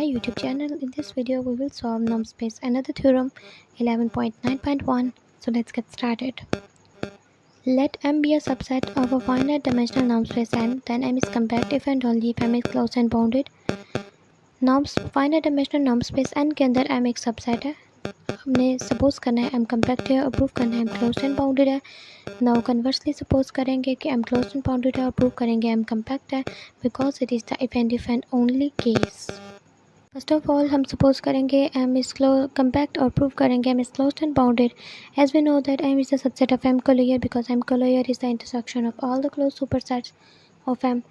YouTube channel. In this video we will solve norm space another theorem 11.9.1. So let's get started. Let M be a subset of a finite dimensional norm space n, then M is compact if and only if M is closed and bounded. Finite dimensional norm space n के अंदर M एक subset है. हमने suppose करना है M compact है और prove करना है M क्लोज्ड एंड बाउंडेड है. नाउ कन्वर्सली सपोज करेंगे कि M क्लोज्ड एंड बाउंडेड है और प्रूव करेंगे M कंपैक्ट है because it is the if and only case. First of all हम सपोज करेंगे M इज कंपैक्ट और प्रूव करेंगे M is closed and bounded. As we know that M is the subset of M closure because M closure is the intersection of all the close supersets of M.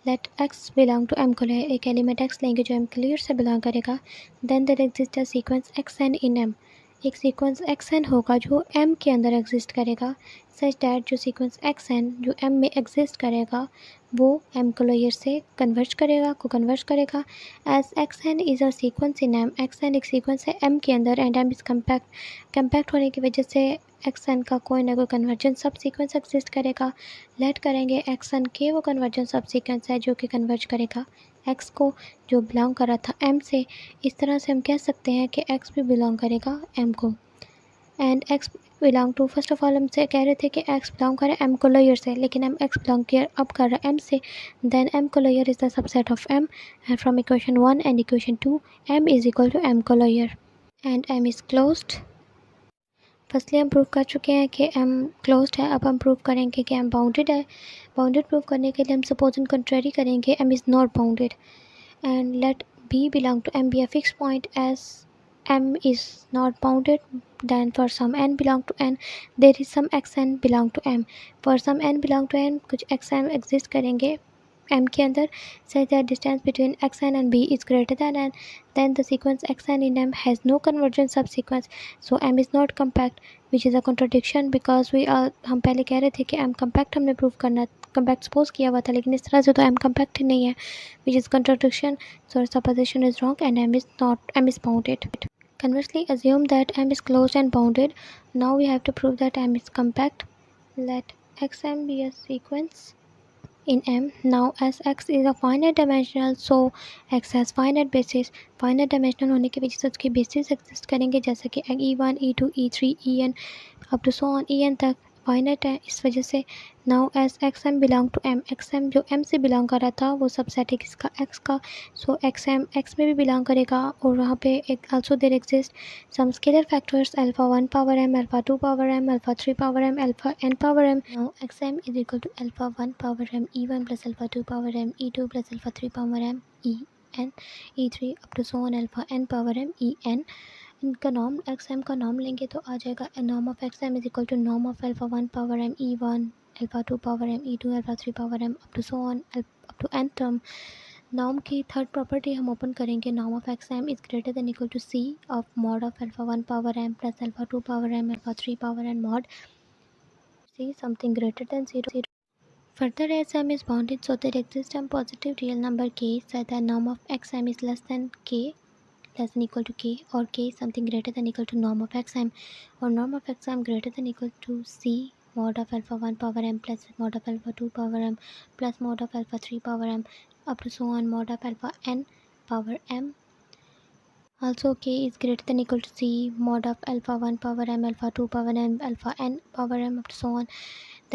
Let x belong to M closure. एक element x लेंगे जो M closure से belong करेगा. Then there exist a sequence xn in M. एक sequence xn होगा जो M के अंदर एग्जिस्ट करेगा सच दैट जो सीक्वेंस xn जो M में एग्जिस्ट करेगा वो M कोलोयर से कन्वर्ज करेगा as xn is a sequence in M. xn एक सीक्वेंस है M के अंदर एंड M इज़ कंपैक्ट होने की वजह से xn का कोई ना कोई कन्वर्जन सब सीक्वेंस एग्जिस्ट करेगा. लेट करेंगे xn के वो कन्वर्जन सब सीक्वेंस है जो कि कन्वर्ज करेगा x को जो बिलोंग कर रहा था M से. इस तरह से हम कह सकते हैं कि x भी बिलोंग करेगा M को and x belong to first of all हमसे कह रहे थे कि x बिलोंग करे M कोलोयर से लेकिन हम x बिलोंग किया अब कर रहा है M से. Then M closure is the subset of M and from equation 1 and equation 2 M is equal to M closure and M is closed. Firstly हम प्रूव कर चुके हैं कि M क्लोज्ड है. अब हम प्रूव करेंगे कि M बाउंडेड है. बाउंडेड प्रूव करने के लिए हम सपोज इन कंट्रेरी करेंगे M is not bounded and let B belong to M be a fix point as M is not bounded. Then for some n belong to n there is some xn belong to M. For some n belong to n कुछ xn exist करेंगे M के अंदर such that distance between xn and B is greater than n. Then the sequence xn in M has no convergent subsequence so M is not compact which is a contradiction because हम पहले कह रहे थे कि M compact हमने prove करना compact suppose किया हुआ था लेकिन इस तरह से तो M कंपैक्ट ही नहीं है which is contradiction so supposition is wrong and M is bounded. Conversely, assume that M is closed and bounded. Now we have to prove that M is compact. Let xm be a sequence in M. Now as x is a finite dimensional, so x has finite basis. Finite dimensional होने की वजह से उसकी basis exist करेंगे जैसे कि e1, e2, e3, en up to so on en तक finite है. इस वजह से now as xm belong to M. xm जो M से बिलोंग कर रहा था वो सबसेट है किसका x का. सो xm x में भी बिलोंग करेगा और वहाँ पे एक also there exist some scalar factors alpha 1 power m, alpha 2 power m, alpha 3 power m, alpha n power m. Now xm is equal to alpha 1 power m e1 plus alpha 2 power m e2 plus alpha 3 power m en e3 up to so on alpha n power m en. इनका norm xm का norm लेंगे तो आ जाएगा norm of xm is equal to norm of alpha 1 power m e1 alpha 2 power m e2 alpha 3 power m up to so on up to n term. Norm की third property हम open करेंगे. Norm of xm is greater than equal to c of mod of alpha 1 power m plus alpha 2 power m alpha 3 power n mod c something greater than 0. Further, as m is bounded, so there exists some positive real number k such that norm of xm is less than equal to k or k is something greater than equal to norm of xm or norm of xm greater than equal to c mod of alpha 1 power m plus mod of alpha 2 power m plus mod of alpha 3 power m up to so on mod of alpha n power m. Also k is greater than equal to c mod of alpha 1 power m alpha 2 power m alpha n power m up to so on.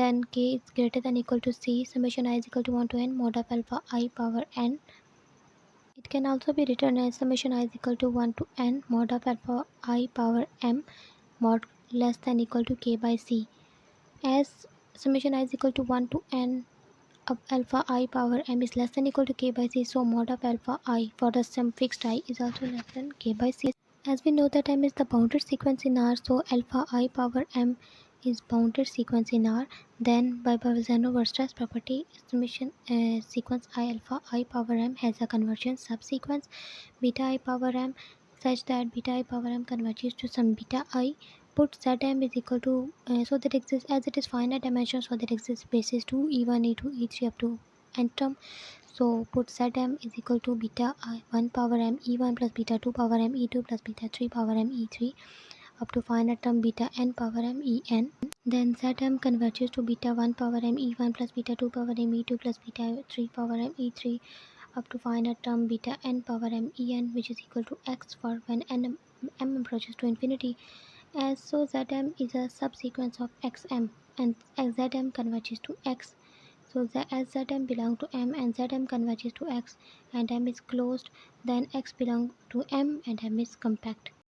Then k is greater than equal to c summation I is equal to 1 to n mod of alpha I power n. It can also be written as summation I is equal to 1 to n mod of alpha I power m mod less than equal to k by c. As summation I is equal to 1 to n of alpha I power m is less than equal to k by c, so mod of alpha I for the sum fixed I is also less than k by c. As we know that m is the bounded sequence in R, so alpha I power m is bounded sequence in R. Then by Bolzano-Weierstrass property, summation sequence I alpha I power m has a convergence subsequence beta I power m such that beta I power m converges to some beta I. Put Zm is equal to so that exists as it is finite dimension, so that exists basis 2 e1 e2 e3 up to n term. So put Zm is equal to beta I 1 power m e1 plus beta 2 power m e2 plus beta 3 power m e3 up to finite term beta n power m en. Then Zm converges to beta 1 power m e1 plus beta 2 power m e2 plus beta 3 power m e3 up to finite term beta n power m e n, which is equal to x for when m approaches to infinity. As so Zm is a subsequence of xm, and Zm converges to x. So as Zm belongs to m and Zm converges to x and m is closed, then x belongs to m and m is compact.